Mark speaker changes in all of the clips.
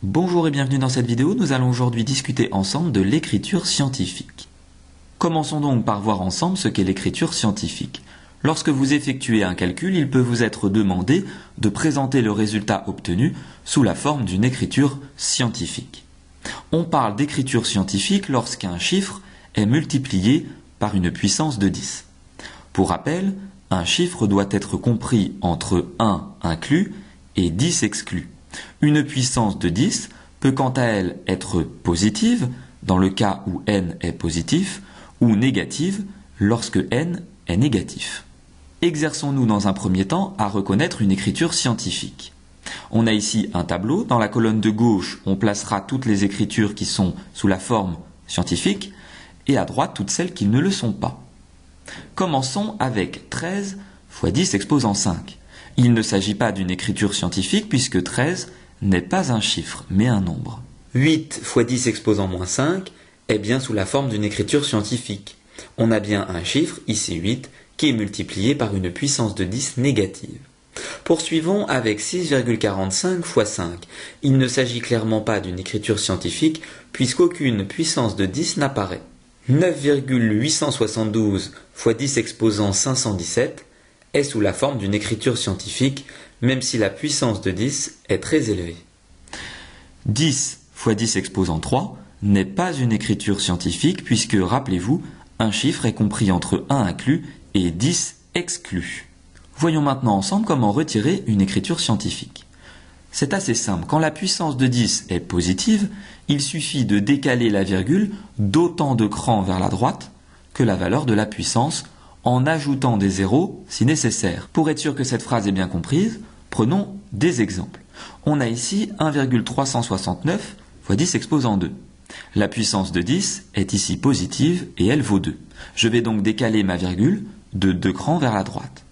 Speaker 1: Bonjour et bienvenue dans cette vidéo, nous allons aujourd'hui discuter ensemble de l'écriture scientifique. Commençons donc par voir ensemble ce qu'est l'écriture scientifique. Lorsque vous effectuez un calcul, il peut vous être demandé de présenter le résultat obtenu sous la forme d'une écriture scientifique. On parle d'écriture scientifique lorsqu'un chiffre est multiplié par une puissance de 10. Pour rappel, un chiffre doit être compris entre 1 inclus et 10 exclus. Une puissance de 10 peut quant à elle être positive, dans le cas où n est positif, ou négative, lorsque n est négatif. Exerçons-nous dans un premier temps à reconnaître une écriture scientifique. On a ici un tableau, dans la colonne de gauche, on placera toutes les écritures qui sont sous la forme scientifique, et à droite toutes celles qui ne le sont pas. Commençons avec 13 fois 10 exposant 5. Il ne s'agit pas d'une écriture scientifique puisque 13 n'est pas un chiffre, mais un nombre. 8 fois 10 exposant moins 5 est bien sous la forme d'une écriture scientifique. On a bien un chiffre, ici 8, qui est multiplié par une puissance de 10 négative. Poursuivons avec 6,45 fois 5. Il ne s'agit clairement pas d'une écriture scientifique puisqu'aucune puissance de 10 n'apparaît. 9,872 fois 10 exposant 517 est sous la forme d'une écriture scientifique, même si la puissance de 10 est très élevée. 10 fois 10 exposant 3 n'est pas une écriture scientifique puisque, rappelez-vous, un chiffre est compris entre 1 inclus et 10 exclus. Voyons maintenant ensemble comment retirer une écriture scientifique. C'est assez simple, quand la puissance de 10 est positive, il suffit de décaler la virgule d'autant de crans vers la droite que la valeur de la puissance en ajoutant des zéros si nécessaire. Pour être sûr que cette phrase est bien comprise, prenons des exemples. On a ici 1,369 fois 10 exposant 2. La puissance de 10 est ici positive et elle vaut 2. Je vais donc décaler ma virgule de 2 crans vers la droite.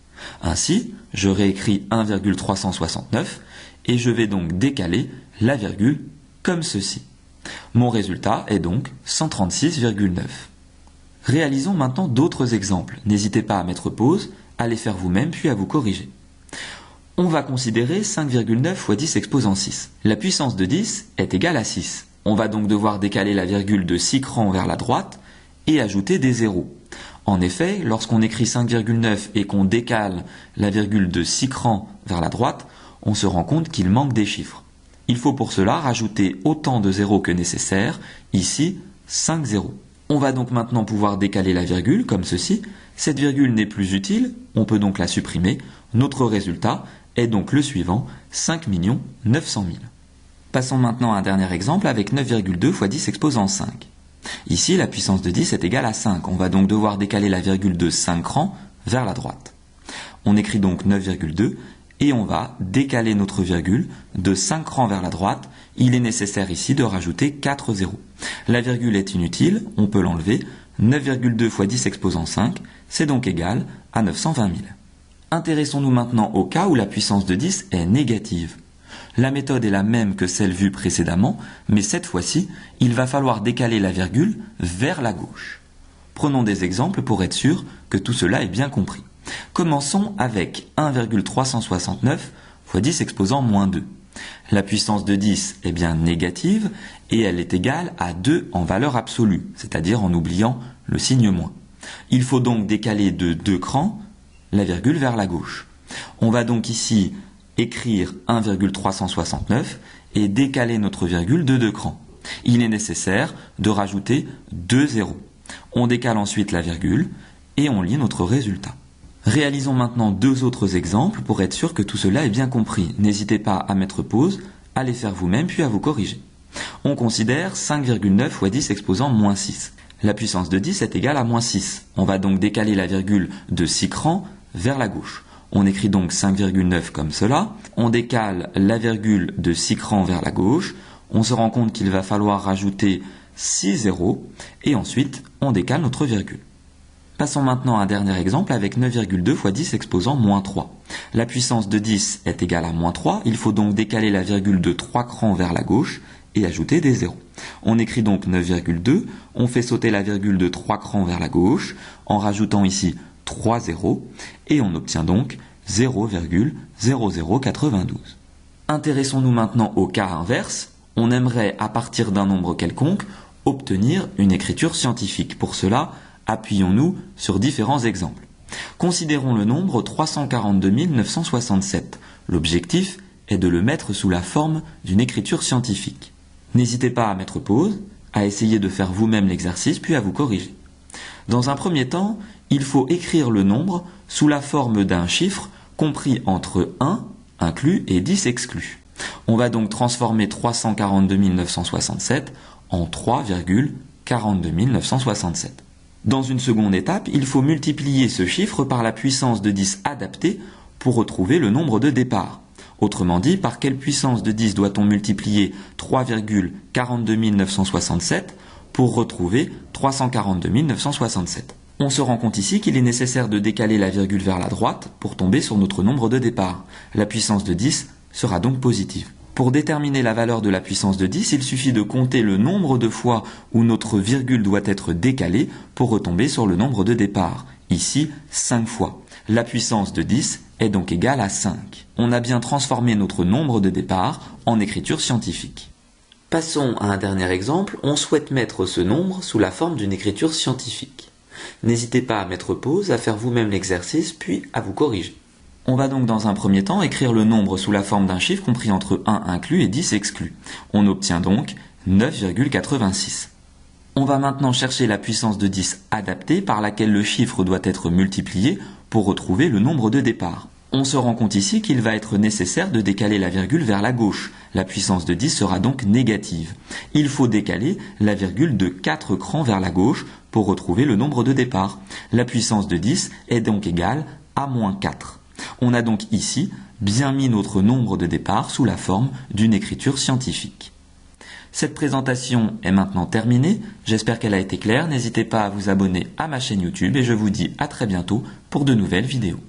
Speaker 1: Ainsi, je réécris 1,369 et je vais donc décaler la virgule comme ceci. Mon résultat est donc 136,9. Réalisons maintenant d'autres exemples. N'hésitez pas à mettre pause, à les faire vous-même puis à vous corriger. On va considérer 5,9 fois 10 exposant 6. La puissance de 10 est égale à 6. On va donc devoir décaler la virgule de 6 crans vers la droite et ajouter des zéros. En effet, lorsqu'on écrit 5,9 et qu'on décale la virgule de 6 crans vers la droite, on se rend compte qu'il manque des chiffres. Il faut pour cela rajouter autant de zéros que nécessaire, ici 5 zéros. On va donc maintenant pouvoir décaler la virgule comme ceci. Cette virgule n'est plus utile, on peut donc la supprimer. Notre résultat est donc le suivant, 5 900 000. Passons maintenant à un dernier exemple avec 9,2 fois 10 exposant 5. Ici, la puissance de 10 est égale à 5. On va donc devoir décaler la virgule de 5 crans vers la droite. On écrit donc 9,2 et on va décaler notre virgule de 5 crans vers la droite. Il est nécessaire ici de rajouter 4 zéros. La virgule est inutile, on peut l'enlever. 9,2 fois 10 exposant 5, c'est donc égal à 920 000. Intéressons-nous maintenant au cas où la puissance de 10 est négative. La méthode est la même que celle vue précédemment, mais cette fois-ci, il va falloir décaler la virgule vers la gauche. Prenons des exemples pour être sûr que tout cela est bien compris. Commençons avec 1,369 fois 10 exposant moins 2. La puissance de 10 est bien négative et elle est égale à 2 en valeur absolue, c'est-à-dire en oubliant le signe moins. Il faut donc décaler de 2 crans la virgule vers la gauche. On va donc ici écrire 1,369 et décaler notre virgule de 2 crans. Il est nécessaire de rajouter 2 zéros. On décale ensuite la virgule et on lit notre résultat. Réalisons maintenant deux autres exemples pour être sûr que tout cela est bien compris. N'hésitez pas à mettre pause, à les faire vous-même puis à vous corriger. On considère 5,9 fois 10 exposant moins 6. La puissance de 10 est égale à moins 6. On va donc décaler la virgule de 6 crans vers la gauche. On écrit donc 5,9 comme cela. On décale la virgule de 6 crans vers la gauche. On se rend compte qu'il va falloir rajouter 6 zéros. Et ensuite, on décale notre virgule. Passons maintenant à un dernier exemple avec 9,2 fois 10 exposant moins 3. La puissance de 10 est égale à moins 3. Il faut donc décaler la virgule de 3 crans vers la gauche et ajouter des zéros. On écrit donc 9,2. On fait sauter la virgule de 3 crans vers la gauche en rajoutant ici 3 zéros et on obtient donc 0,0092. Intéressons-nous maintenant au cas inverse. On aimerait, à partir d'un nombre quelconque, obtenir une écriture scientifique. Pour cela, appuyons-nous sur différents exemples. Considérons le nombre 342 967. L'objectif est de le mettre sous la forme d'une écriture scientifique. N'hésitez pas à mettre pause, à essayer de faire vous-même l'exercice, puis à vous corriger. Dans un premier temps, il faut écrire le nombre sous la forme d'un chiffre compris entre 1 inclus et 10 exclus. On va donc transformer 342 967 en 3,42 967. Dans une seconde étape, il faut multiplier ce chiffre par la puissance de 10 adaptée pour retrouver le nombre de départ. Autrement dit, par quelle puissance de 10 doit-on multiplier 3,42 967 pour retrouver 342 967 ? On se rend compte ici qu'il est nécessaire de décaler la virgule vers la droite pour tomber sur notre nombre de départ. La puissance de 10 sera donc positive. Pour déterminer la valeur de la puissance de 10, il suffit de compter le nombre de fois où notre virgule doit être décalée pour retomber sur le nombre de départ. Ici, 5 fois. La puissance de 10 est donc égale à 5. On a bien transformé notre nombre de départ en écriture scientifique. Passons à un dernier exemple. On souhaite mettre ce nombre sous la forme d'une écriture scientifique. N'hésitez pas à mettre pause, à faire vous-même l'exercice, puis à vous corriger. On va donc dans un premier temps écrire le nombre sous la forme d'un chiffre compris entre 1 inclus et 10 exclus. On obtient donc 9,86. On va maintenant chercher la puissance de 10 adaptée par laquelle le chiffre doit être multiplié pour retrouver le nombre de départ. On se rend compte ici qu'il va être nécessaire de décaler la virgule vers la gauche. La puissance de 10 sera donc négative. Il faut décaler la virgule de 4 crans vers la gauche pour retrouver le nombre de départ. La puissance de 10 est donc égale à moins 4. On a donc ici bien mis notre nombre de départ sous la forme d'une écriture scientifique. Cette présentation est maintenant terminée, j'espère qu'elle a été claire, n'hésitez pas à vous abonner à ma chaîne YouTube et je vous dis à très bientôt pour de nouvelles vidéos.